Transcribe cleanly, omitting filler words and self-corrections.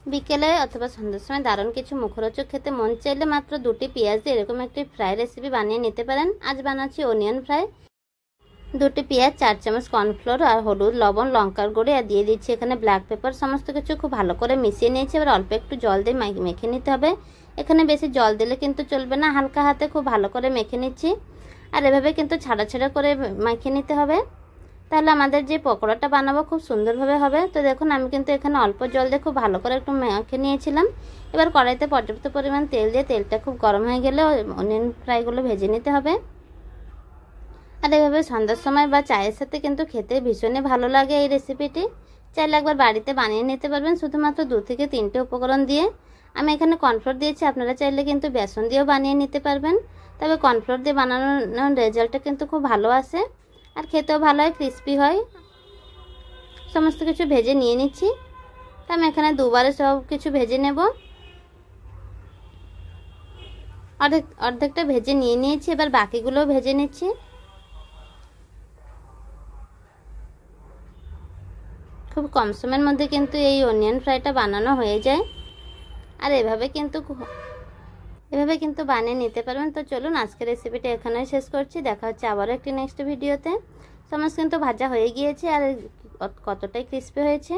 বিকেলে অথবা সন্ধ্যার সময় দারুণ কিছু মুখরোচক খেতে মন চাইলে মাত্র 2টি পেঁয়াজ দিয়ে এরকম একটি ফ্রাই রেসিপি বানিয়ে নিতে পারেন। আজ বানাচ্ছি অনিয়ন ফ্রাই। 2টি পেঁয়াজ, 4 চামচ কর্নফ্লোর আর হলুদ, লবণ, লঙ্কার গুঁড়ি আর দিয়ে দিচ্ছি এখানে ব্ল্যাক পেপার। সমস্ত কিছু খুব ভালো করে মিশিয়ে নিয়েছি। এবার অল্প একটু জল দিয়ে মেখে নিতে হবে। এখানে বেশি জল দিলে কিন্তু চলবে না, হালকা হাতে খুব ভালো করে মেখে নিচ্ছি। আর এভাবে কিন্তু ছাড়া ছাড়া করে মেখে নিতে হবে, তাহলে আমাদের যে পকোড়াটা বানাবো খুব সুন্দরভাবে হবে। তো দেখুন আমি কিন্তু এখানে অল্প জল দিয়ে খুব ভালো করে একটু মেখে নিয়েছিলাম। এবার কড়াইতে পর্যাপ্ত পরিমাণ তেল দিয়ে তেলটা খুব গরম হয়ে গেলে অনিয়ন ফ্রাইগুলো ভেজে নিতে হবে। আর এভাবে সন্ধ্যার সময় বা চায়ের সাথে কিন্তু খেতে ভীষণই ভালো লাগে এই রেসিপিটি। চাইলে একবার বাড়িতে বানিয়ে নিতে পারবেন শুধুমাত্র 2 থেকে 3টে উপকরণ দিয়ে। আমি এখানে কর্নফ্লোর দিয়েছি, আপনারা চাইলে কিন্তু বেসন দিয়েও বানিয়ে নিতে পারবেন। তবে কর্নফ্লোর দিয়ে বানানোর রেজাল্টটা কিন্তু খুব ভালো আসে আর খেতেও ভালো হয়, ক্রিস্পি হয়। সমস্ত কিছু ভেজে নিয়ে নিচ্ছি। তো আমি এখানে দুবারে সব কিছু ভেজে নেব। অর্ধেকটা ভেজে নিয়ে নিয়েছি, এবার বাকিগুলোও ভেজে নিচ্ছি। খুব কম সময়ের মধ্যে কিন্তু এই অনিয়ন ফ্রাইটা বানানো হয়ে যায়। আর এভাবে কিন্তু বানিয়ে নিতে পারবেন। তো চলুন আজকের রেসিপিটা এখানেই শেষ করছি। দেখা হচ্ছে আবারও একটি নেক্সট ভিডিওতে। সমস্ত কিন্তু ভাজা হয়ে গিয়েছে আর কতটাই ক্রিস্পি হয়েছে।